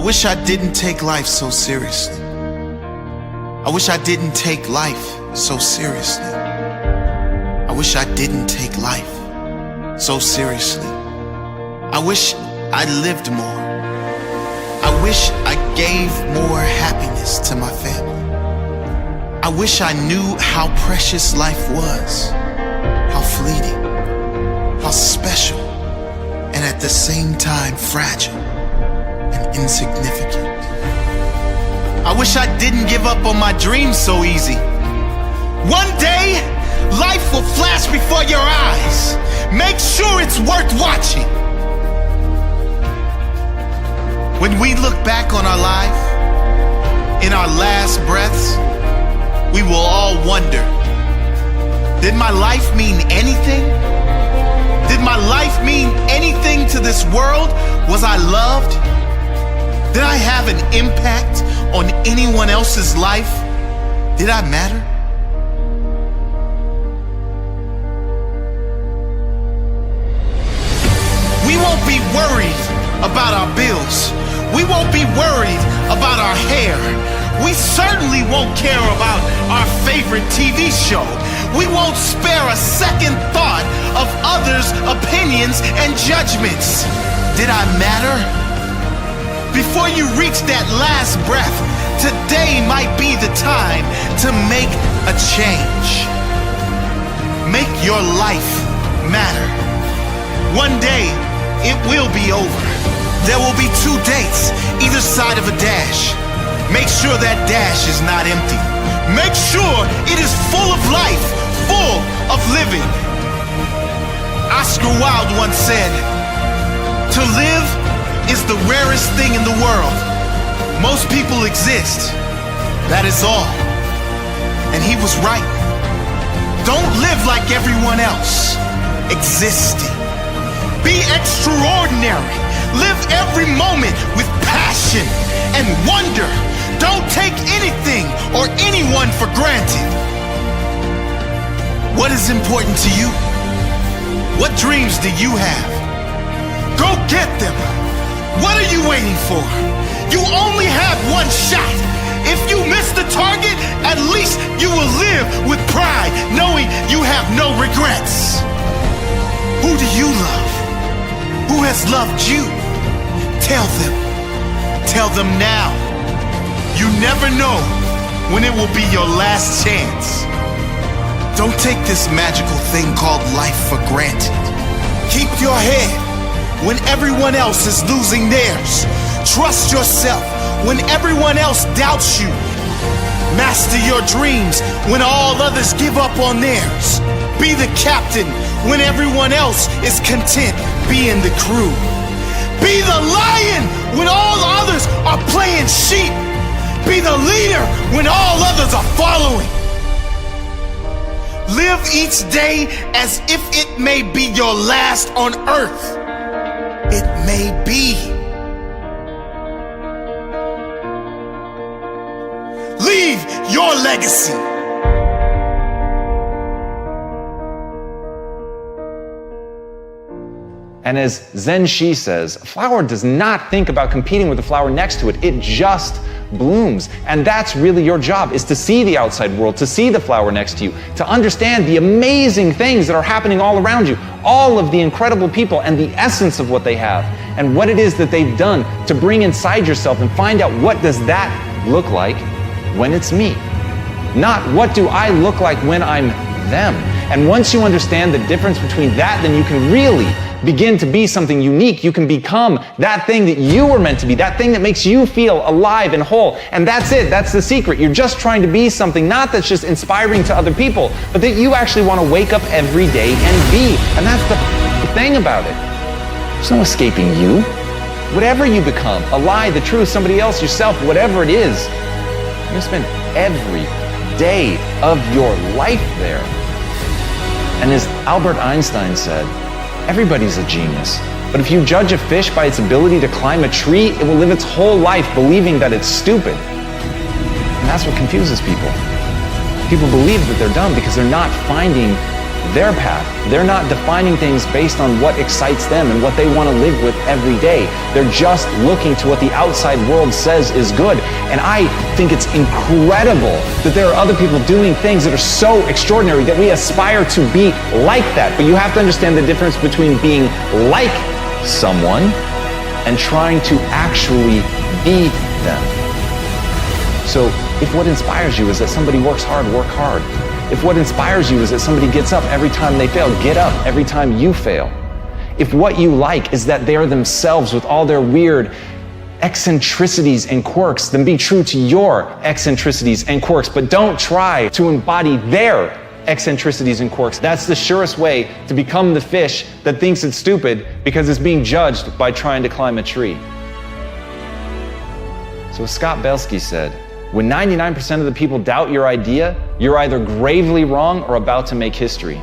wish I didn't take life so seriously. I wish I didn't take life so seriously. I wish I didn't take life so seriously. I wish I lived more. I wish I gave more happiness to my family. I wish I knew how precious life was, how fleeting, how special, and at the same time fragile and insignificant. I wish I didn't give up on my dreams so easy. One day, life will flash before your eyes. Make sure it's worth watching. When we look back on our life, in our last breaths, we will all wonder, did my life mean anything? Did my life mean anything to this world? Was I loved? Did I have an impact on anyone else's life? Did I matter? We won't be worried about our bills. We won't be worried about our hair. We certainly won't care about our favorite TV show. We won't spare a second thought of others' opinions and judgments. Did I matter? Before you reach that last breath, today might be the time to make a change. Make your life matter. One day, it will be over. There will be 2 dates, either side of a dash. Make sure that dash is not empty. Make sure it is full of life, full of living. Oscar Wilde once said, "To live is the rarest thing in the world. Most people exist. That is all." And he was right. Don't live like everyone else. Existing. Be extraordinary. Live every moment with passion and wonder. Don't take anything or anyone for granted. What is important to you? What dreams do you have? Go get them. What are you waiting for? You only have one shot. If you miss the target, at least you will live with pride, knowing you have no regrets. Who do you love? Who has loved you? Tell them. Tell them now. You never know when it will be your last chance. Don't take this magical thing called life for granted. Keep your head when everyone else is losing theirs. Trust yourself when everyone else doubts you. Master your dreams when all others give up on theirs. Be the captain when everyone else is content being the crew. Be the lion when all others are playing sheep. Be the leader when all others are following. Live each day as if it may be your last on earth. It may be. Leave your legacy. And as Zen Shi says, a flower does not think about competing with the flower next to it. It just blooms. And that's really your job, is to see the outside world, to see the flower next to you, to understand the amazing things that are happening all around you, all of the incredible people and the essence of what they have and what it is that they've done to bring inside yourself, and find out, what does that look like when it's me? Not what do I look like when I'm them. And once you understand the difference between that, then you can really begin to be something unique. You can become that thing that you were meant to be, that thing that makes you feel alive and whole. And that's it. That's the secret. You're just trying to be something, not that's just inspiring to other people, but that you actually want to wake up every day and be. And that's the thing about it. There's no escaping you. Whatever you become, a lie, the truth, somebody else, yourself, whatever it is, you're going to spend every day of your life there. And as Albert Einstein said, everybody's a genius. But if you judge a fish by its ability to climb a tree, it will live its whole life believing that it's stupid. And that's what confuses people. People believe that they're dumb because they're not finding their path. They're not defining things based on what excites them and what they want to live with every day. They're just looking to what the outside world says is good. And I think it's incredible that there are other people doing things that are so extraordinary that we aspire to be like that. But you have to understand the difference between being like someone and trying to actually be them. So if what inspires you is that somebody works hard, work hard. If what inspires you is that somebody gets up every time they fail, get up every time you fail. If what you like is that they're themselves with all their weird eccentricities and quirks, then be true to your eccentricities and quirks, but don't try to embody their eccentricities and quirks. That's the surest way to become the fish that thinks it's stupid because it's being judged by trying to climb a tree. So as Scott Belsky said, when 99% of the people doubt your idea, you're either gravely wrong or about to make history.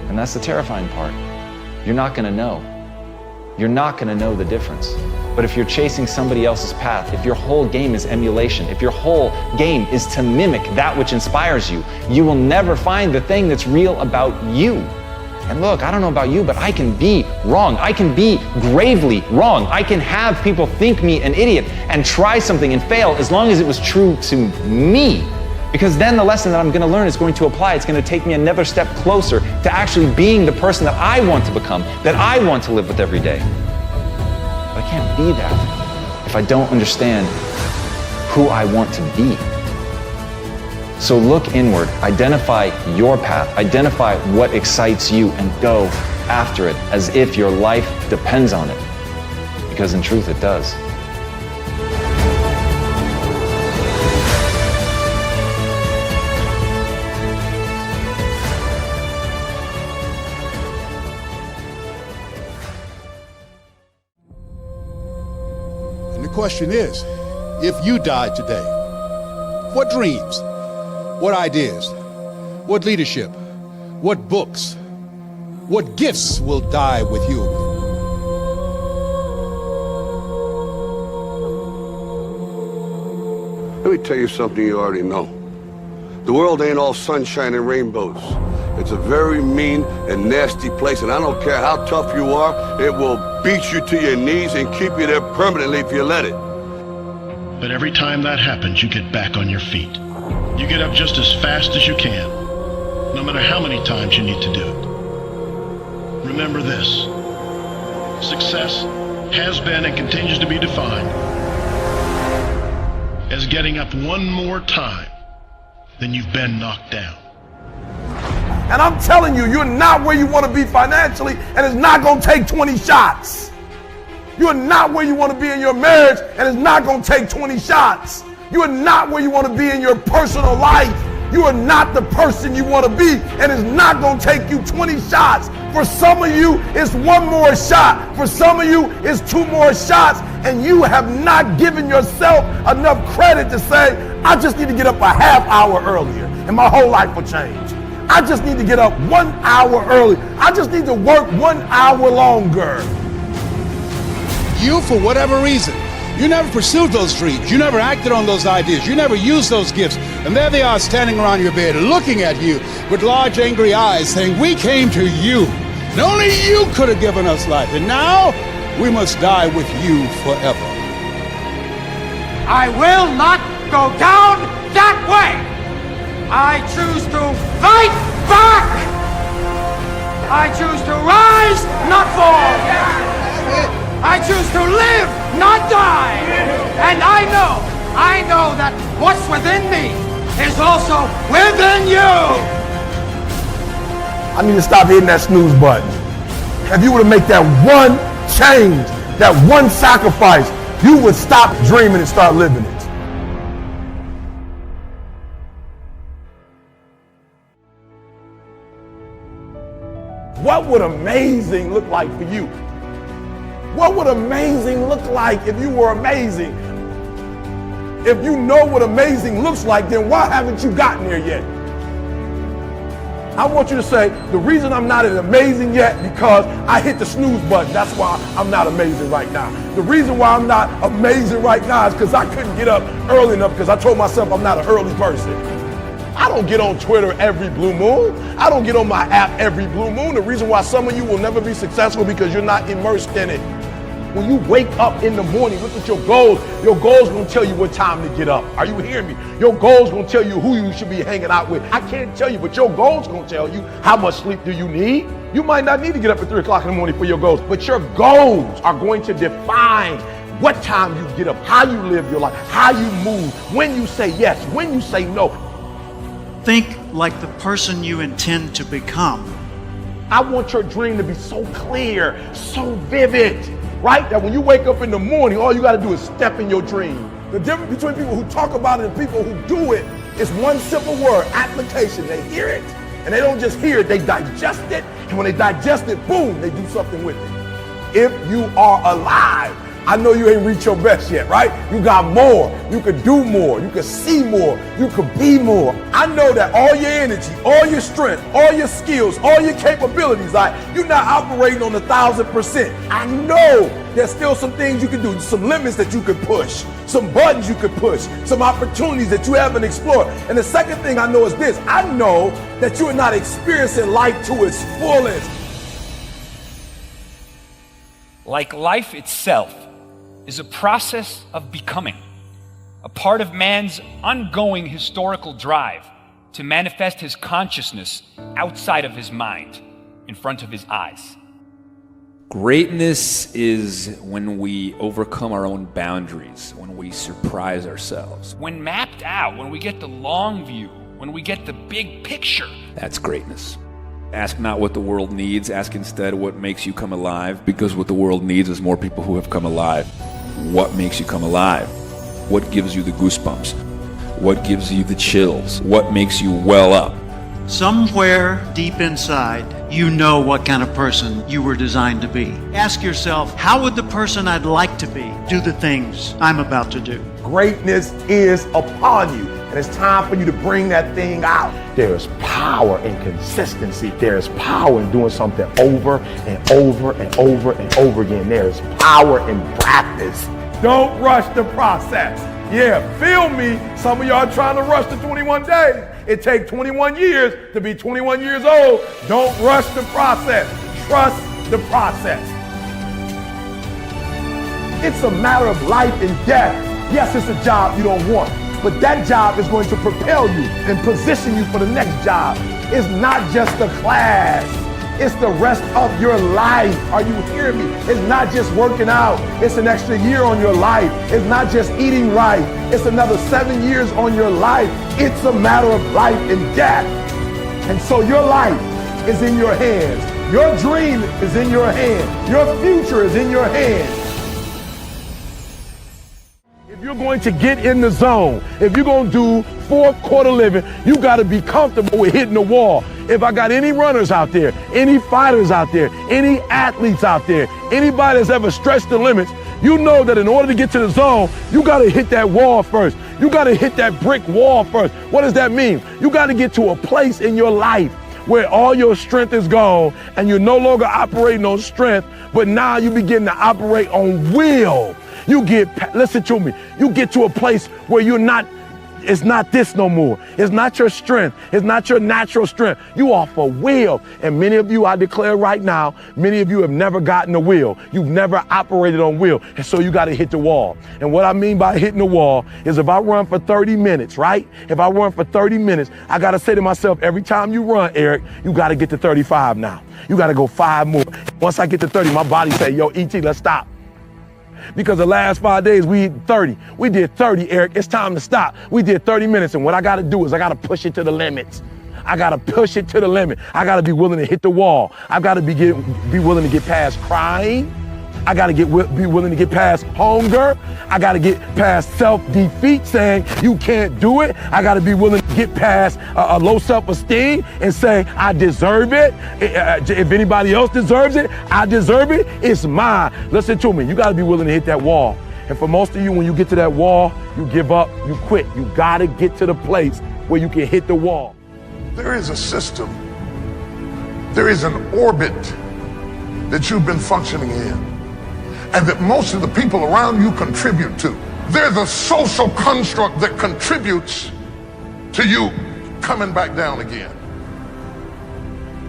And that's the terrifying part. You're not gonna know. You're not gonna know the difference. But if you're chasing somebody else's path, if your whole game is emulation, if your whole game is to mimic that which inspires you, you will never find the thing that's real about you. And look, I don't know about you, but I can be wrong. I can be gravely wrong. I can have people think me an idiot and try something and fail as long as it was true to me. Because then the lesson that I'm going to learn is going to apply. It's going to take me another step closer to actually being the person that I want to become, that I want to live with every day. But I can't be that if I don't understand who I want to be. So look inward, identify your path, identify what excites you, and go after it as if your life depends on it. Because in truth, it does. And the question is, if you died today, what dreams? What ideas? What leadership? What books? What gifts will die with you? Let me tell you something you already know. The world ain't all sunshine and rainbows. It's a very mean and nasty place, and I don't care how tough you are, it will beat you to your knees and keep you there permanently if you let it. But every time that happens, you get back on your feet. You get up just as fast as you can, no matter how many times you need to do it. Remember this: success has been and continues to be defined as getting up one more time than you've been knocked down. And I'm telling you, you're not where you want to be financially, and it's not going to take 20 shots. You're not where you want to be in your marriage, and it's not going to take 20 shots. You are not where you want to be in your personal life. You are not the person you want to be, and it's not going to take you 20 shots. For some of you, it's one more shot. For some of you, it's two more shots, and you have not given yourself enough credit to say, I just need to get up a half hour earlier, and my whole life will change. I just need to get up 1 hour early. I just need to work 1 hour longer. You, for whatever reason, you never pursued those dreams. You never acted on those ideas. You never used those gifts. And there they are standing around your bed looking at you with large angry eyes saying, we came to you. And only you could have given us life. And now we must die with you forever. I will not go down that way. I choose to fight back. I choose to rise, not fall. I choose to live, not die. And I know that what's within me is also within you. I need to stop hitting that snooze button. If you were to make that one change, that one sacrifice, you would stop dreaming and start living it. What would amazing look like for you? What would amazing look like if you were amazing? If you know what amazing looks like, then why haven't you gotten there yet? I want you to say, the reason I'm not as amazing yet because I hit the snooze button. That's why I'm not amazing right now. The reason why I'm not amazing right now is because I couldn't get up early enough because I told myself I'm not an early person. I don't get on Twitter every blue moon. I don't get on my app every blue moon. The reason why some of you will never be successful because you're not immersed in it. When you wake up in the morning, look at your goals. Your goals gonna tell you what time to get up. Are you hearing me? Your goals gonna tell you who you should be hanging out with. I can't tell you, but your goals gonna tell you how much sleep do you need. You might not need to get up at 3 o'clock in the morning for your goals, but your goals are going to define what time you get up, how you live your life, how you move, when you say yes, when you say no. Think like the person you intend to become. I want your dream to be so clear, so vivid, right? That when you wake up in the morning, all you got to do is step in your dream. The difference between people who talk about it and people who do it is one simple word: application. They hear it, and they don't just hear it, they digest it. And when they digest it, boom, they do something with it. If you are alive, I know you ain't reached your best yet, right? You got more. You could do more. You could see more. You could be more. I know that all your energy, all your strength, all your skills, all your capabilities, you're not operating on 1,000%. I know there's still some things you can do, some limits that you could push, some buttons you could push, some opportunities that you haven't explored. And the second thing I know is this: I know that you are not experiencing life to its fullest. Like life itself is a process of becoming, a part of man's ongoing historical drive to manifest his consciousness outside of his mind, in front of his eyes. Greatness is when we overcome our own boundaries, when we surprise ourselves. When mapped out, when we get the long view, when we get the big picture. That's greatness. Ask not what the world needs, ask instead what makes you come alive, because what the world needs is more people who have come alive. What makes you come alive? What gives you the goosebumps? What gives you the chills? What makes you well up? Somewhere deep inside, you know what kind of person you were designed to be. Ask yourself, how would the person I'd like to be do the things I'm about to do? Greatness is upon you, and it's time for you to bring that thing out. There's power in consistency. There's power in doing something over and over and over and over again. There's power in practice. Don't rush the process. Yeah, feel me. Some of y'all trying to rush the 21 days. It takes 21 years to be 21 years old. Don't rush the process. Trust the process. It's a matter of life and death. Yes, it's a job you don't want, but that job is going to propel you and position you for the next job. It's not just a class. It's the rest of your life. Are you hearing me? It's not just working out. It's an extra year on your life. It's not just eating right. It's another 7 years on your life. It's a matter of life and death. And so your life is in your hands. Your dream is in your hands. Your future is in your hands. If you're going to get in the zone, if you're going to do fourth quarter living, you got to be comfortable with hitting the wall. If I got any runners out there, any fighters out there, any athletes out there, anybody that's ever stretched the limits, you know that in order to get to the zone, you got to hit that wall first. You got to hit that brick wall first. What does that mean? You got to get to a place in your life where all your strength is gone and you're no longer operating on strength, but now you begin to operate on will. You get, listen to me, you get to a place where you're not, it's not this no more. It's not your strength. It's not your natural strength. You are for will. And many of you, I declare right now, many of you have never gotten the will. You've never operated on will. And so you got to hit the wall. And what I mean by hitting the wall is if I run for 30 minutes, right? If I run for 30 minutes, I got to say to myself, every time you run, Eric, you got to get to 35 now. You got to go 5 more. Once I get to 30, my body say, yo, E.T., let's stop. Because the last 5 days we did 30. We did 30, Eric. It's time to stop. We did 30 minutes, and what I got to do is I got to push it to the limits. I got to push it to the limit. I got to be willing to hit the wall. I got to be willing to get past crying. I got to be willing to get past hunger. I got to get past self-defeat, saying you can't do it. I got to be willing to get past a low self-esteem and say I deserve it. If anybody else deserves it, I deserve it. It's mine. Listen to me. You got to be willing to hit that wall. And for most of you, when you get to that wall, you give up, you quit. You got to get to the place where you can hit the wall. There is a system. There is an orbit that you've been functioning in, and that most of the people around you contribute to. They're the social construct that contributes to you coming back down again.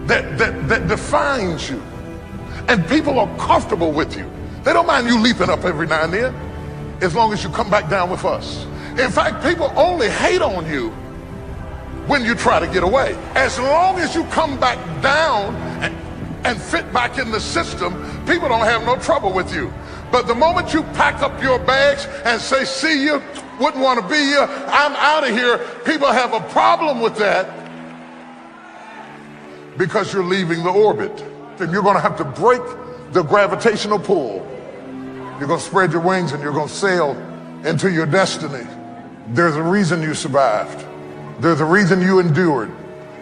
That defines you. And people are comfortable with you. They don't mind you leaping up every now and then, as long as you come back down with us. In fact, people only hate on you when you try to get away. As long as you come back down and fit back in the system, people don't have no trouble with you. But the moment you pack up your bags and say, see you, wouldn't want to be here, I'm out of here, people have a problem with that because you're leaving the orbit. And you're going to have to break the gravitational pull. You're going to spread your wings and you're going to sail into your destiny. There's a reason you survived. There's a reason you endured.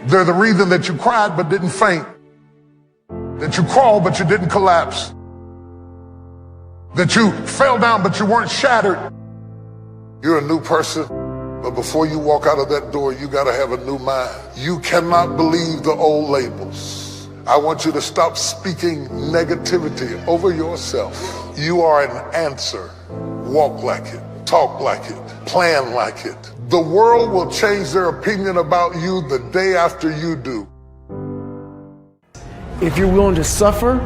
There's a reason that you cried but didn't faint. That you crawled but you didn't collapse. That you fell down but you weren't shattered. You're a new person, but before you walk out of that door, you got to have a new mind. You cannot believe the old labels. I want you to stop speaking negativity over yourself. You are an answer. Walk like it, talk like it, plan like it. The world will change their opinion about you the day after you do. If you're willing to suffer,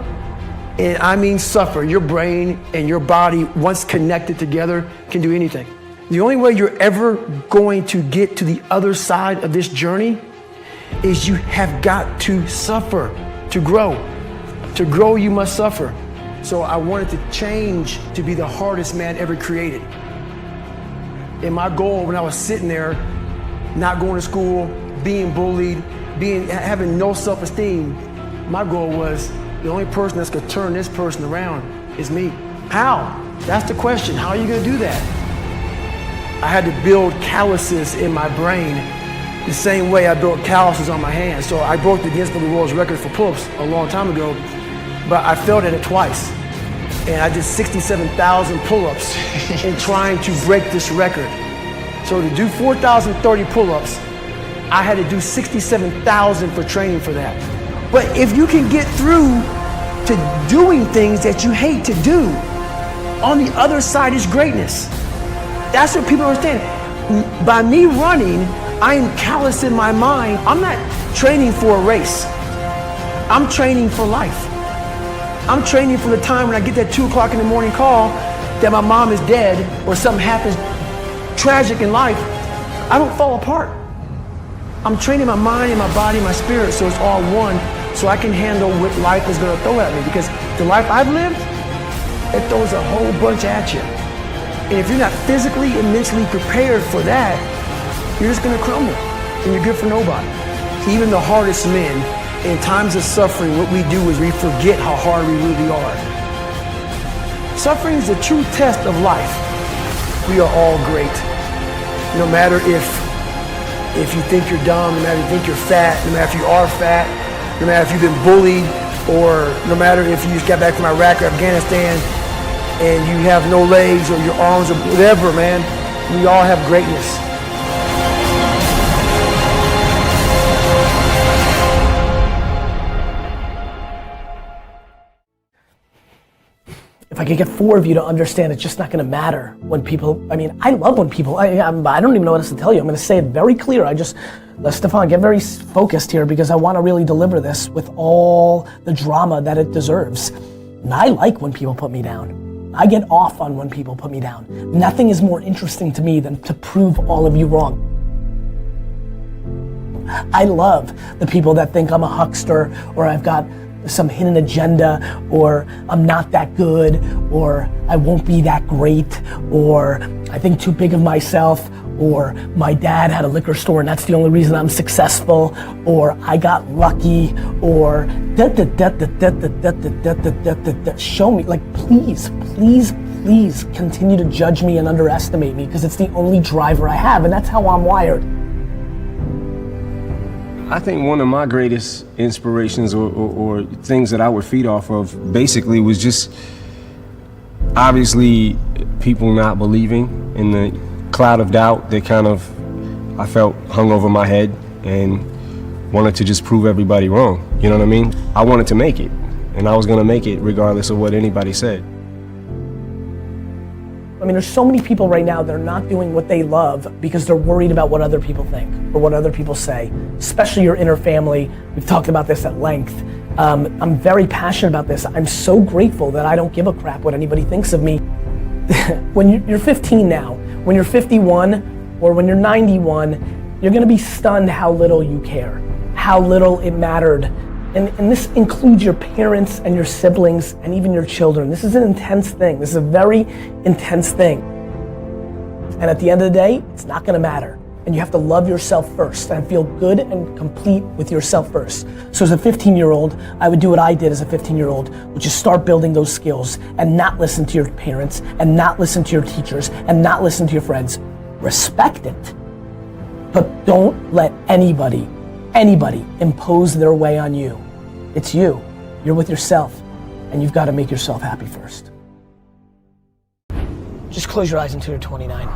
and I mean suffer, your brain and your body, once connected together, can do anything. The only way you're ever going to get to the other side of this journey is you have got to suffer to grow. To grow, you must suffer. So I wanted to change to be the hardest man ever created. And my goal when I was sitting there, not going to school, being bullied, having no self-esteem, my goal was the only person that's gonna turn this person around is me. How? That's the question. How are you gonna do that? I had to build calluses in my brain the same way I built calluses on my hands. So I broke the Guinness Book of World Records for pull-ups a long time ago, but I failed at it twice. And I did 67,000 pull-ups in trying to break this record. So to do 4,030 pull-ups, I had to do 67,000 for training for that. But if you can get through to doing things that you hate to do, on the other side is greatness. That's what people understand. By me running, I am callous in my mind. I'm not training for a race. I'm training for life. I'm training for the time when I get that 2 o'clock in the morning call that my mom is dead or something happens tragic in life. I don't fall apart. I'm training my mind and my body and my spirit so it's all one, so I can handle what life is going to throw at me. Because the life I've lived, it throws a whole bunch at you. And if you're not physically and mentally prepared for that, you're just going to crumble and you're good for nobody. Even the hardest men, in times of suffering, what we do is we forget how hard we really are. Suffering is the true test of life. We are all great. No matter if you think you're dumb, no matter if you think you're fat, no matter if you are fat, no matter if you've been bullied, or no matter if you just got back from Iraq or Afghanistan and you have no legs or your arms or whatever, man, we all have greatness. If I could get 4 of you to understand, it's just not gonna matter when people, I love when people, I don't even know what else to tell you. I'm gonna say it very clear. Let Stefan get very focused here because I wanna really deliver this with all the drama that it deserves. And I like when people put me down. I get off on when people put me down. Nothing is more interesting to me than to prove all of you wrong. I love the people that think I'm a huckster or I've got some hidden agenda, or I'm not that good, or I won't be that great, or I think too big of myself, or my dad had a liquor store and that's the only reason I'm successful, or I got lucky, or show me, like please continue to judge me and underestimate me because it's the only driver I have and that's how I'm wired. I think one of my greatest inspirations or things that I would feed off of basically was just obviously people not believing in the cloud of doubt that kind of I felt hung over my head and wanted to just prove everybody wrong. You know what I mean? I wanted to make it and I was gonna make it regardless of what anybody said. I mean, there's so many people right now that are not doing what they love because they're worried about what other people think or what other people say, especially your inner family. We've talked about this at length. I'm very passionate about this. I'm so grateful that I don't give a crap what anybody thinks of me. When you're 15 now, when you're 51 or when you're 91, you're gonna be stunned how little you care, how little it mattered. And this includes your parents and your siblings and even your children. This is an intense thing. This is a very intense thing. And at the end of the day, it's not gonna matter. And you have to love yourself first and feel good and complete with yourself first. So as a 15-year-old, I would do what I did as a 15-year-old, which is start building those skills and not listen to your parents and not listen to your teachers and not listen to your friends. Respect it, but don't let anybody impose their way on you. It's you. You're with yourself, and you've got to make yourself happy first. Just close your eyes until you're 29.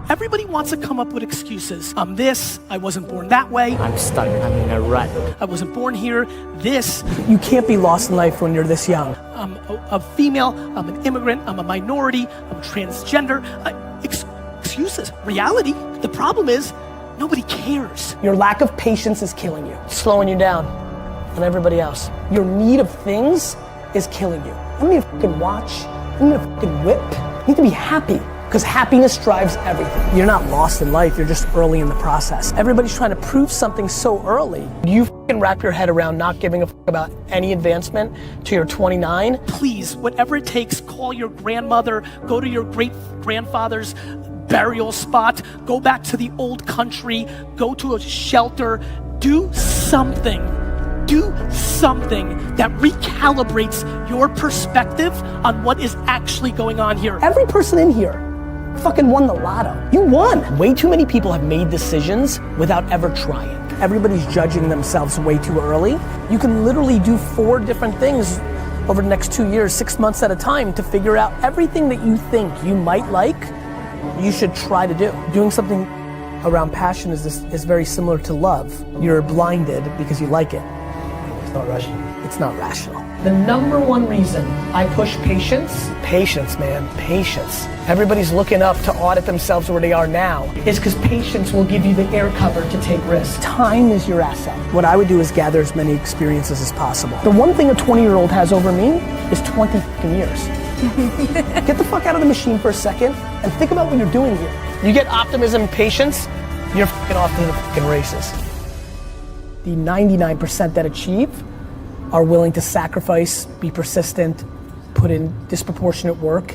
Everybody wants to come up with excuses. I'm this, I wasn't born that way. I'm stuck, I'm in a rut. I wasn't born here, this. You can't be lost in life when you're this young. I'm a female, I'm an immigrant, I'm a minority, I'm transgender. Excuses. Reality, the problem is, nobody cares. Your lack of patience is killing you, slowing you down, and everybody else. Your need of things is killing you. I don't need a fucking watch, I don't need a fucking whip. You need to be happy, because happiness drives everything. You're not lost in life, you're just early in the process. Everybody's trying to prove something so early. You fucking wrap your head around not giving a fuck about any advancement to your 29. Please, whatever it takes, call your grandmother, go to your great grandfather's burial spot, go back to the old country, go to a shelter, do something that recalibrates your perspective on what is actually going on here. Every person in here fucking won the lotto. You won. Way too many people have made decisions without ever trying. Everybody's judging themselves way too early. You can literally do 4 different things over the next 2 years, 6 months at a time to figure out everything that you think you might like, you should try to do. Doing something around passion is very similar to love. You're blinded because you like it. It's not rational. It's not rational. The number one reason I push patience, man, patience. Everybody's looking up to audit themselves where they are now, is because patience will give you the air cover to take risks. Time is your asset. What I would do is gather as many experiences as possible. The one thing a 20-year-old has over me is 20 fucking years. Get the fuck out of the machine for a second and think about what you're doing here. You get optimism and patience, you're fucking off to the fucking races. The 99% that achieve are willing to sacrifice, be persistent, put in disproportionate work,